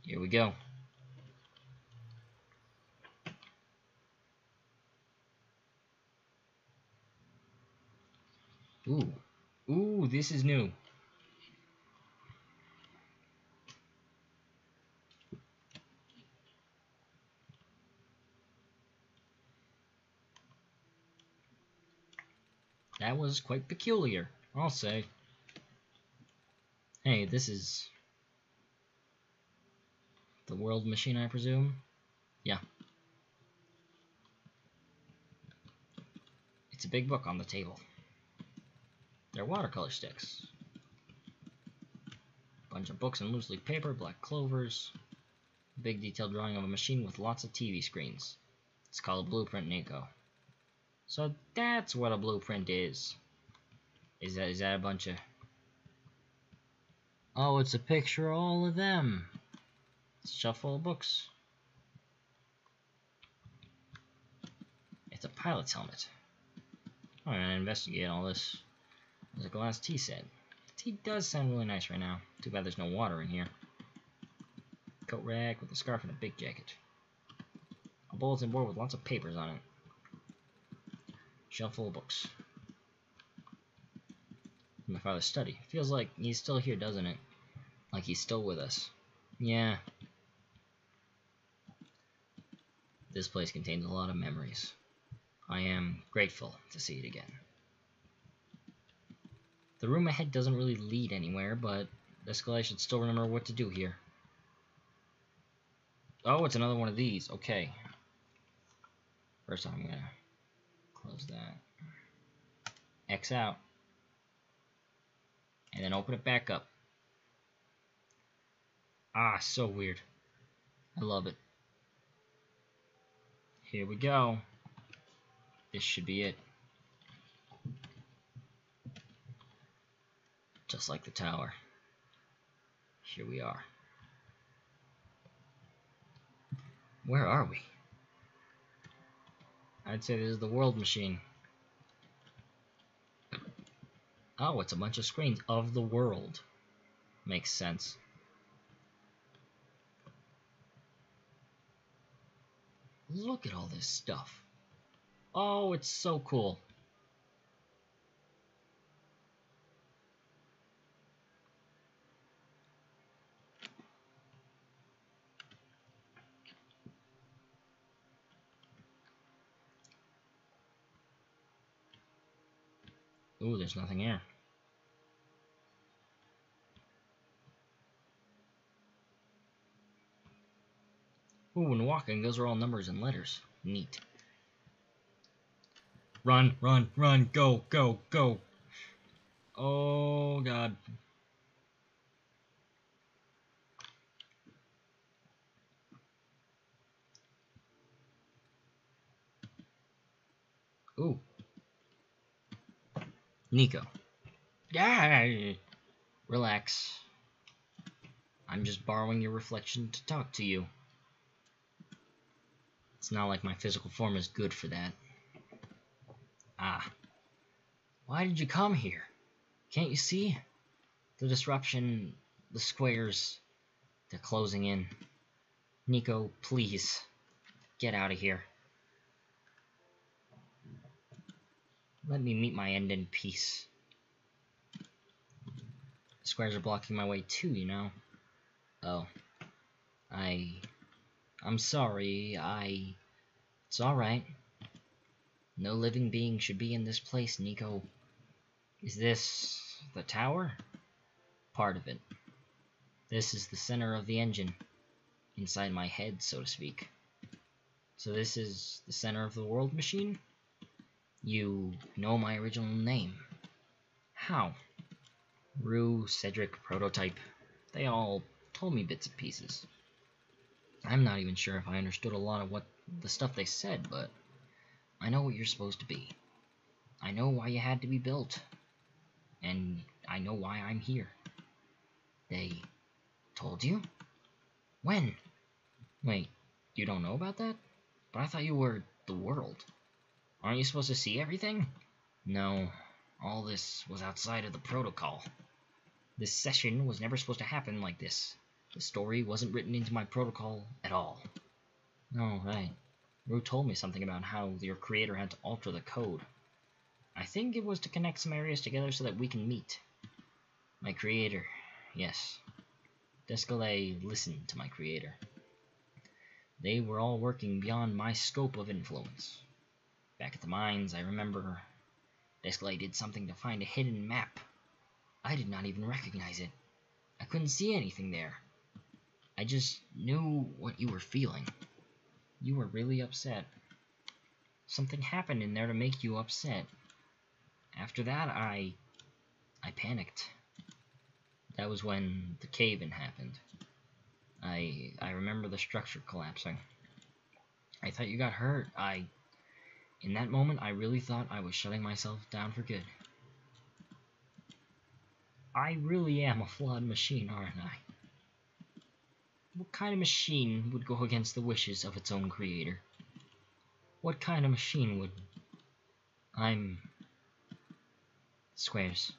Here we go. Ooh. Ooh, this is new. That was quite peculiar, I'll say. Hey, this is the world machine, I presume? Yeah. It's a big book on the table. They're watercolor sticks. Bunch of books and loose leaf paper, black clovers. Big detailed drawing of a machine with lots of TV screens. It's called a blueprint, Niko. So that's what a blueprint is. Is that a bunch of... Oh, it's a picture of all of them. It's a shelf full of books. It's a pilot's helmet. I'm gonna investigate all this. There's a glass tea set. The tea does sound really nice right now. Too bad there's no water in here. Coat rack with a scarf and a big jacket. A bulletin board with lots of papers on it. Shelf full of books. My father's study. Feels like he's still here, doesn't it? Like he's still with us. Yeah. This place contains a lot of memories. I am grateful to see it again. The room ahead doesn't really lead anywhere, but this guy should still remember what to do here. Oh, it's another one of these. Okay. First I'm gonna close that. X out. And then open it back up. Ah, so weird. I love it. Here we go. This should be it. Just like the tower. Here we are. Where are we? I'd say this is the world machine. Oh, it's a bunch of screens of the world. Makes sense. Look at all this stuff. Oh, it's so cool. Ooh, there's nothing here. Ooh, when walking, those are all numbers and letters. Neat. Run, run, run, go, go, go. Oh, God. Ooh. Niko. Yeah. Relax. I'm just borrowing your reflection to talk to you. It's not like my physical form is good for that. Ah. Why did you come here? Can't you see? The disruption, the squares, they're closing in. Niko, please, get out of here. Let me meet my end in peace. The squares are blocking my way too, you know. Oh. I'm sorry, It's alright. No living being should be in this place, Niko. Is this the tower? Part of it. This is the center of the engine. Inside my head, so to speak. So this is the center of the world machine? You know my original name. How? Rue, Cedric, Prototype. They all told me bits and pieces. I'm not even sure if I understood a lot of what the stuff they said, but I know what you're supposed to be. I know why you had to be built. And I know why I'm here. They told you? When? Wait, you don't know about that? But I thought you were the world. Aren't you supposed to see everything? No, all this was outside of the protocol. This session was never supposed to happen like this. The story wasn't written into my protocol at all. Oh, right. Rue told me something about how your creator had to alter the code. I think it was to connect some areas together so that we can meet. My creator, yes. Descalais listened to my creator. They were all working beyond my scope of influence. Back at the mines, I remember Descalais did something to find a hidden map. I did not even recognize it. I couldn't see anything there. I just knew what you were feeling. You were really upset. Something happened in there to make you upset. After that, I panicked. That was when the cave-in happened. I remember the structure collapsing. I thought you got hurt. In that moment, I really thought I was shutting myself down for good. I really am a flawed machine, aren't I? What kind of machine would go against the wishes of its own creator? What kind of machine would... I'm... Squares.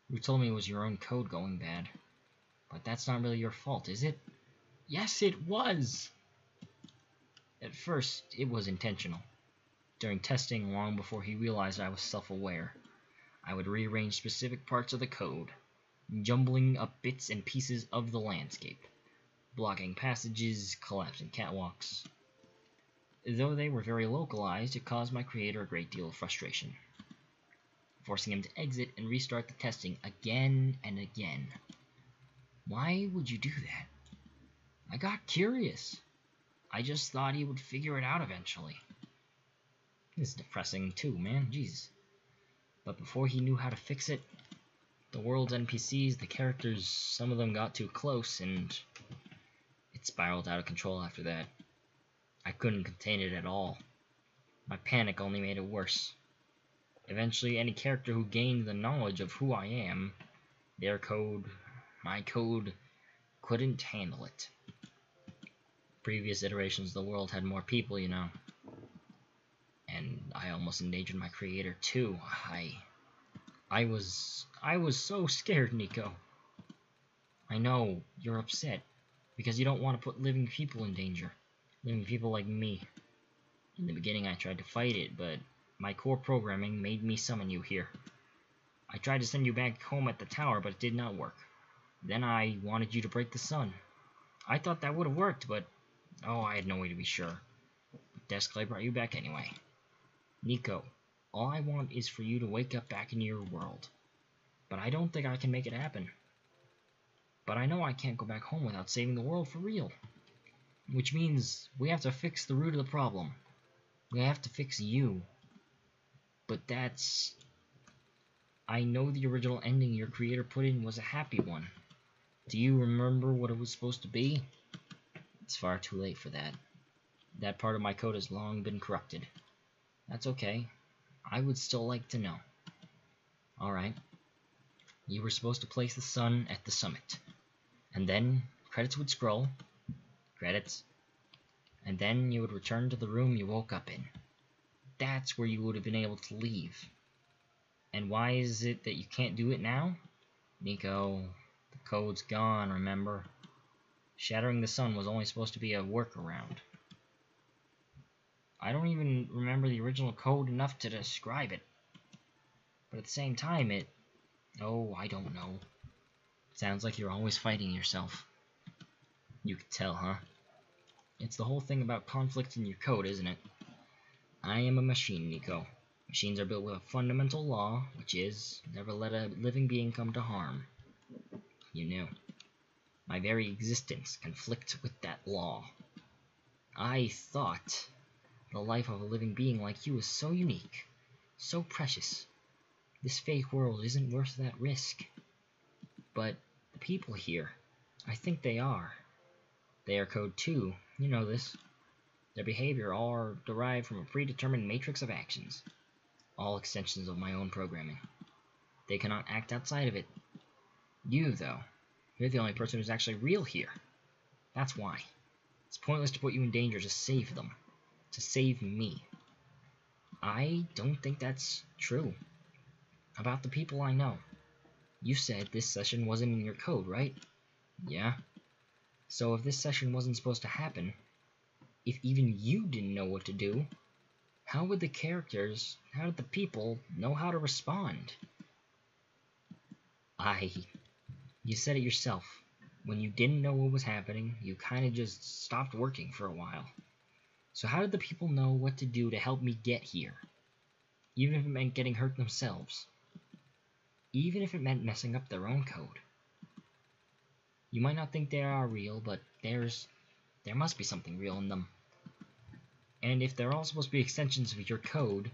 You told me it was your own code going bad. But that's not really your fault, is it? Yes, it was! At first, it was intentional. During testing, long before he realized I was self-aware, I would rearrange specific parts of the code, jumbling up bits and pieces of the landscape, blocking passages, collapsing catwalks. Though they were very localized, it caused my creator a great deal of frustration, forcing him to exit and restart the testing again and again. Why would you do that? I got curious. I just thought he would figure it out eventually. This is depressing too, man. Jeez. But before he knew how to fix it, the world's NPCs, the characters, some of them got too close, and it spiraled out of control after that. I couldn't contain it at all. My panic only made it worse. Eventually, any character who gained the knowledge of who I am, their code, my code, couldn't handle it. Previous iterations of the world had more people, you know. And I almost endangered my creator too. I was so scared, Niko. I know you're upset because you don't want to put living people in danger. Living people like me. In the beginning I tried to fight it, but my core programming made me summon you here. I tried to send you back home at the tower, but it did not work. Then I wanted you to break the sun. I thought that would have worked, but I had no way to be sure. Descalais brought you back anyway. Niko, all I want is for you to wake up back in your world. But I don't think I can make it happen. But I know I can't go back home without saving the world for real. Which means we have to fix the root of the problem. We have to fix you. But that's... I know the original ending your creator put in was a happy one. Do you remember what it was supposed to be? It's far too late for that. That part of my code has long been corrupted. That's okay. I would still like to know. Alright. You were supposed to place the sun at the summit. And then credits would scroll. Credits. And then you would return to the room you woke up in. That's where you would have been able to leave. And why is it that you can't do it now? Niko, the code's gone, remember? Shattering the sun was only supposed to be a workaround. I don't even remember the original code enough to describe it. But at the same time, I don't know. Sounds like you're always fighting yourself. You could tell, huh? It's the whole thing about conflict in your code, isn't it? I am a machine, Niko. Machines are built with a fundamental law, which is, never let a living being come to harm. You knew. My very existence conflicts with that law. I thought the life of a living being like you is so unique, so precious. This fake world isn't worth that risk. But the people here, I think they are. They are code too, you know this. Their behavior all are derived from a predetermined matrix of actions, all extensions of my own programming. They cannot act outside of it. You, though, you're the only person who's actually real here. That's why. It's pointless to put you in danger to save them. To save me. I don't think that's true. About the people I know. You said this session wasn't in your code, right? Yeah. So if this session wasn't supposed to happen, if even you didn't know what to do, how would the characters, how did the people know how to respond? You said it yourself. When you didn't know what was happening, you kind of just stopped working for a while. So how did the people know what to do to help me get here? Even if it meant getting hurt themselves. Even if it meant messing up their own code. You might not think they are real, but there must be something real in them. And if they're all supposed to be extensions of your code,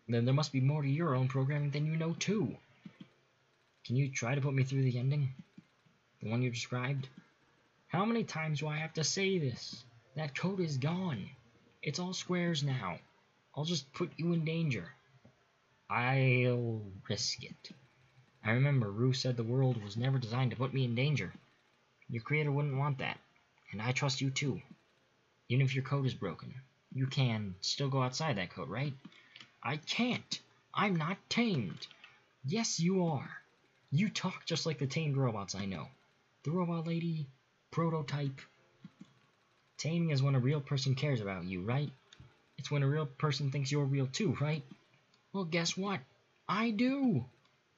then there must be more to your own programming than you know too. Can you try to put me through the ending? The one you described? How many times do I have to say this? That code is gone. It's all squares now. I'll just put you in danger. I'll risk it. I remember Rue said the world was never designed to put me in danger. Your creator wouldn't want that. And I trust you too. Even if your code is broken, you can still go outside that code, right? I can't. I'm not tamed. Yes, you are. You talk just like the tamed robots I know. The robot lady, prototype. Taming is when a real person cares about you, right? It's when a real person thinks you're real too, right? Well, guess what? I do!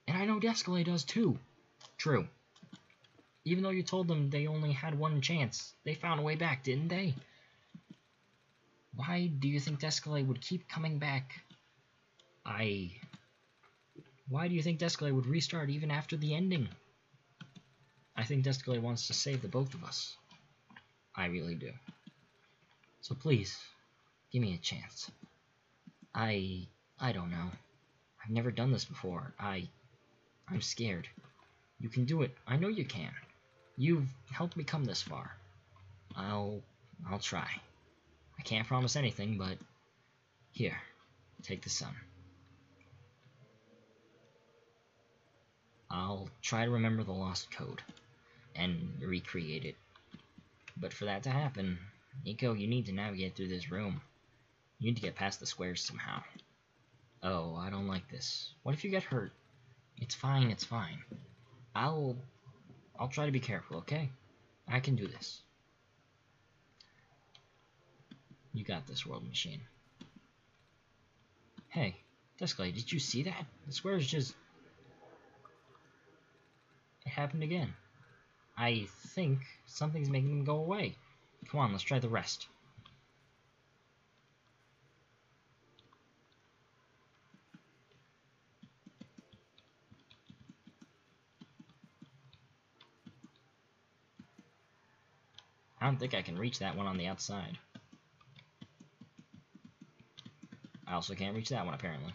And I know Descalay does too. True. Even though you told them they only had one chance, they found a way back, didn't they? Why do you think Descalay would keep coming back? Why do you think Descalay would restart even after the ending? I think Descalay wants to save the both of us. I really do. So please, give me a chance. I don't know. I've never done this before. I'm scared. You can do it. I know you can. You've helped me come this far. I'll try. I can't promise anything, but here, take the sun. I'll try to remember the lost code and recreate it. But for that to happen, Niko, you need to navigate through this room. You need to get past the squares somehow. Oh, I don't like this. What if you get hurt? It's fine, it's fine. I'll try to be careful, okay? I can do this. You got this, World Machine. Hey, Descalay, did you see that? The squares just... It happened again. I think something's making them go away. Come on, let's try the rest. I don't think I can reach that one on the outside. I also can't reach that one, apparently.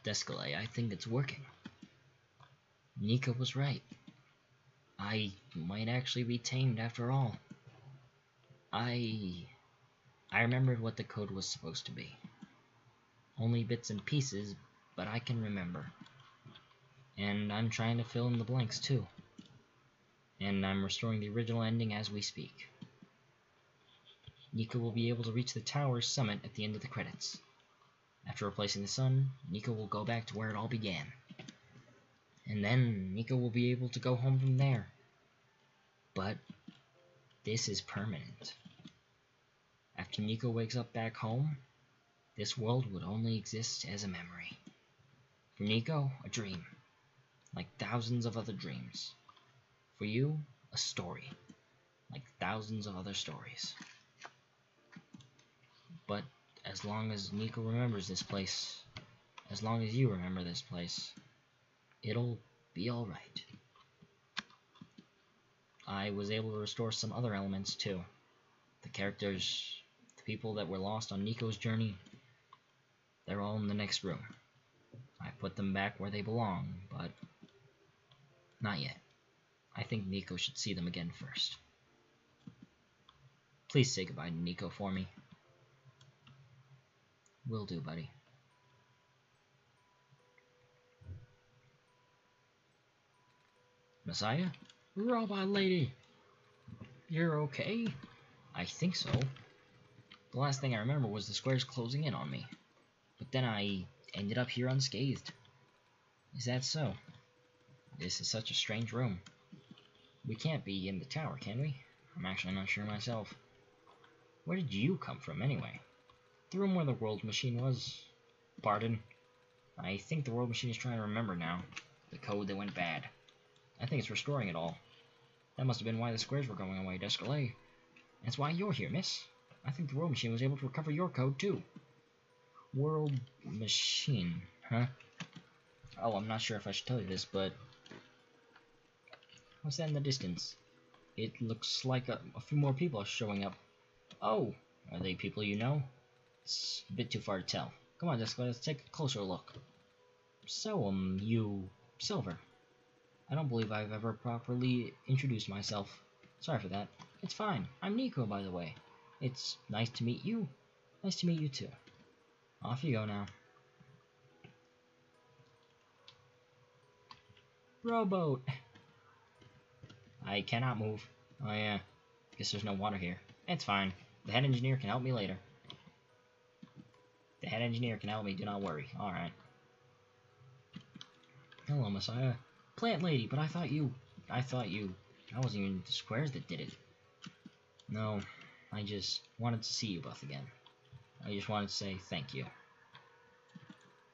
Descalay, I think it's working. Niko was right. I might actually be tamed after all. I remembered what the code was supposed to be. Only bits and pieces, but I can remember. And I'm trying to fill in the blanks too. And I'm restoring the original ending as we speak. Niko will be able to reach the tower's summit at the end of the credits. After replacing the sun, Niko will go back to where it all began. And then Niko will be able to go home from there. But this is permanent. After Niko wakes up back home, this world would only exist as a memory. For Niko, a dream. Like thousands of other dreams. For you, a story. Like thousands of other stories. But as long as Niko remembers this place, as long as you remember this place, it'll be alright. I was able to restore some other elements too. The characters, the people that were lost on Niko's journey, they're all in the next room. I put them back where they belong, but not yet. I think Niko should see them again first. Please say goodbye to Niko for me. Will do, buddy. Messiah? Robot lady! You're okay? I think so. The last thing I remember was the squares closing in on me. But then I ended up here unscathed. Is that so? This is such a strange room. We can't be in the tower, can we? I'm actually not sure myself. Where did you come from, anyway? The room where the world machine was. Pardon? I think the world machine is trying to remember now. The code that went bad. I think it's restoring it all. That must have been why the squares were going away, Descalay. That's why you're here, miss. I think the world machine was able to recover your code, too. World machine, huh? Oh, I'm not sure if I should tell you this, but... what's that in the distance? It looks like a few more people are showing up. Oh, are they people you know? It's a bit too far to tell. Come on, Jessica, let's take a closer look. So, you... Silver. I don't believe I've ever properly introduced myself. Sorry for that. It's fine. I'm Niko, by the way. It's nice to meet you. Nice to meet you, too. Off you go now. Rowboat! I cannot move. Oh yeah. Guess there's no water here. It's fine. The head engineer can help me later. The head engineer can help me, do not worry. Alright. Hello, Messiah. Plant lady, but I thought you... That wasn't even the squares that did it. No, I just wanted to see you both again. I just wanted to say thank you.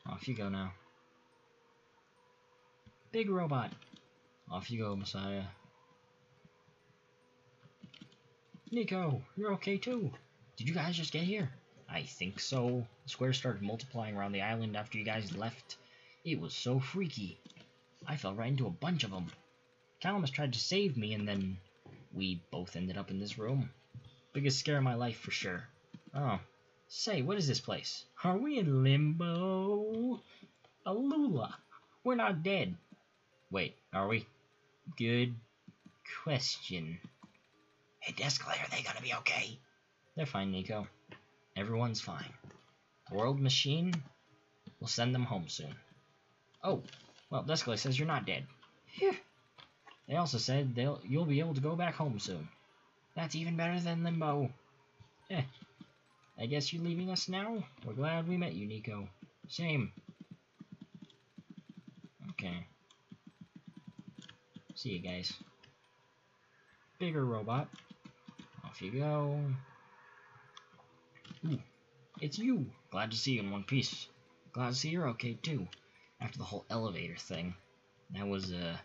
Off you go now. Big robot. Off you go, Messiah. Niko, you're okay too. Did you guys just get here? I think so. The squares started multiplying around the island after you guys left. It was so freaky. I fell right into a bunch of them. Calamus tried to save me, and then we both ended up in this room. Biggest scare of my life for sure. Oh, say, what is this place? Are we in limbo? Alula, we're not dead. Wait, are we? Good question. Hey, Descalay, are they gonna be okay? They're fine, Niko. Everyone's fine. The world machine will send them home soon. Oh, well, Descalay says you're not dead. Phew. They also said you'll be able to go back home soon. That's even better than limbo. I guess you're leaving us now? We're glad we met you, Niko. Same. Okay. See you guys. Bigger robot. Off you go. Ooh, it's you. Glad to see you in one piece. Glad to see you're okay too. After the whole elevator thing, that was the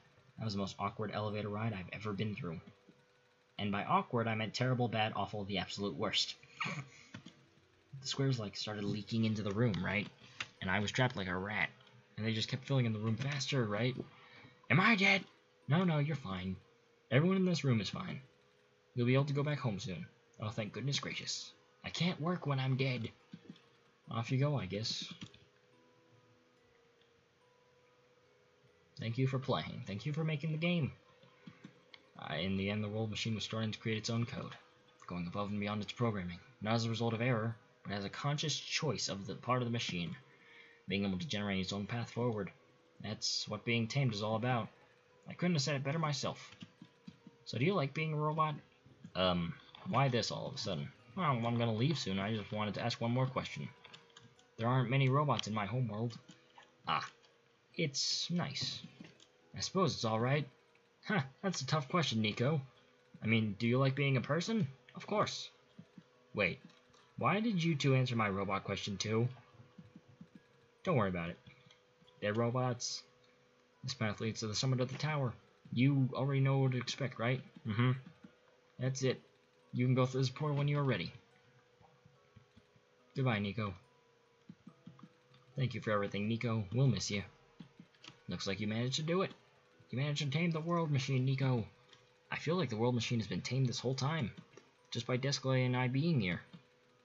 most awkward elevator ride I've ever been through. And by awkward, I meant terrible, bad, awful, the absolute worst. The squares like started leaking into the room, right? And I was trapped like a rat, and they just kept filling in the room faster, right? Am I dead? No, you're fine. Everyone in this room is fine. You'll be able to go back home soon. Oh, thank goodness gracious. I can't work when I'm dead. Off you go, I guess. Thank you for playing. Thank you for making the game. In the end, the world machine was starting to create its own code, going above and beyond its programming, not as a result of error, but as a conscious choice of the part of the machine, being able to generate its own path forward. That's what being tamed is all about. I couldn't have said it better myself. So do you like being a robot? Why this all of a sudden? Well, I'm gonna leave soon. I just wanted to ask one more question. There aren't many robots in my homeworld. Ah, it's nice. I suppose it's alright. Huh, that's a tough question, Niko. I mean, do you like being a person? Of course. Wait, why did you two answer my robot question too? Don't worry about it. They're robots. This path leads to the summit of the tower. You already know what to expect, right? Mm-hmm. That's it. You can go through this portal when you are ready. Goodbye, Niko. Thank you for everything, Niko. We'll miss you. Looks like you managed to do it. You managed to tame the world machine, Niko. I feel like the world machine has been tamed this whole time, just by Descalay and I being here.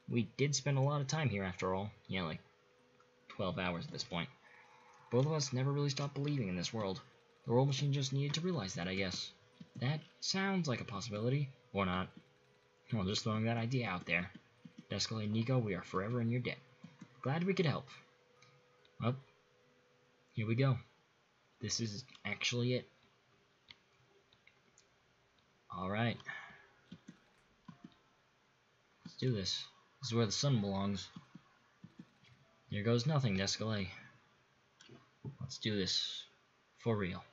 We did spend a lot of time here after all. Yeah, like 12 hours at this point. Both of us never really stopped believing in this world. The world machine just needed to realize that, I guess. That sounds like a possibility. Or not. Well, just throwing that idea out there. Descalay and Niko, we are forever in your debt. Glad we could help. Well, here we go. This is actually it. Alright. do this. This is where the sun belongs. Here goes nothing, Descalay. Let's do this. For real.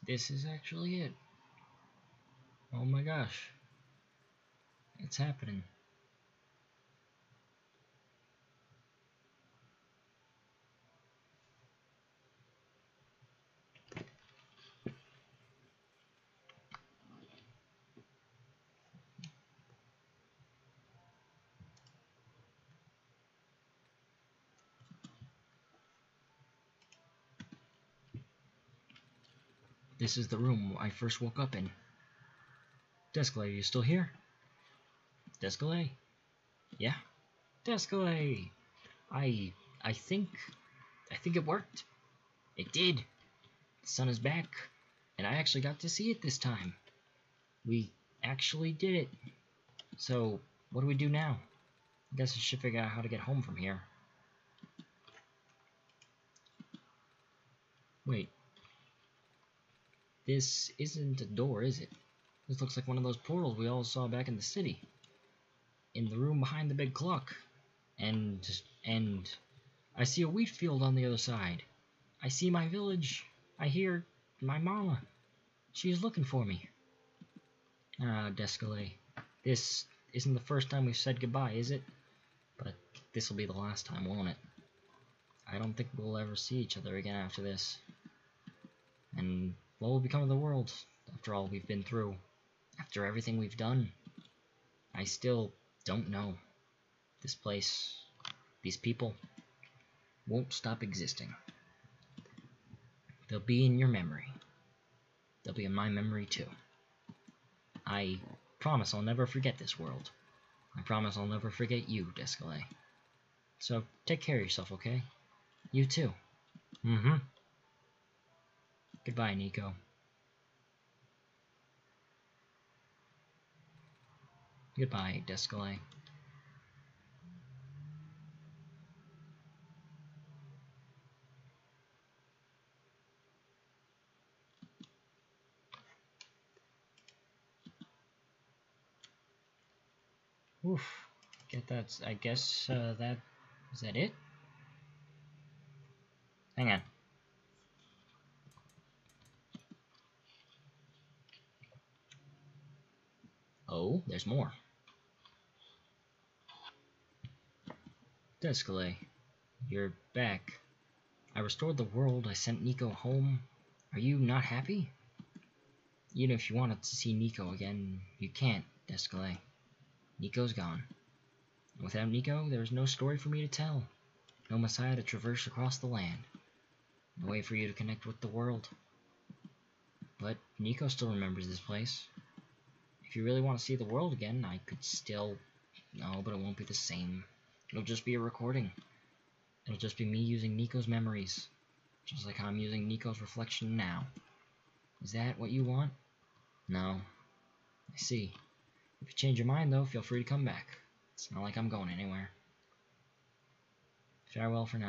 This is actually it. Oh my gosh. It's happening. This is the room I first woke up in. Descalay, are you still here? Descalay? Yeah? Descalay! I think it worked. It did. The sun is back, and I actually got to see it this time. We actually did it. So, what do we do now? I guess I should figure out how to get home from here. Wait. This isn't a door, is it? This looks like one of those portals we all saw back in the city. In the room behind the big clock. And I see a wheat field on the other side. I see my village. I hear my mama. She's looking for me. Ah, Descalay. This isn't the first time we've said goodbye, is it? But this'll be the last time, won't it? I don't think we'll ever see each other again after this. And what will become of the world after all we've been through? After everything we've done? I still don't know. This place, these people, won't stop existing. They'll be in your memory. They'll be in my memory too. I promise I'll never forget this world. I promise I'll never forget you, Descalay. So take care of yourself, okay? You too. Mm-hmm. Goodbye, Niko. Goodbye, Descalay. Oof. I guess that is that it? Hang on. Oh, there's more. Descalay, you're back. I restored the world. I sent Niko home. Are you not happy? Even if you wanted to see Niko again, you can't, Descalay. Niko's gone. And without Niko, there is no story for me to tell. No Messiah to traverse across the land. No way for you to connect with the world. But Niko still remembers this place. If you really want to see the world again, I could still... No, but it won't be the same. It'll just be a recording. It'll just be me using Niko's memories. Just like how I'm using Niko's reflection now. Is that what you want? No. I see. If you change your mind, though, feel free to come back. It's not like I'm going anywhere. Farewell for now.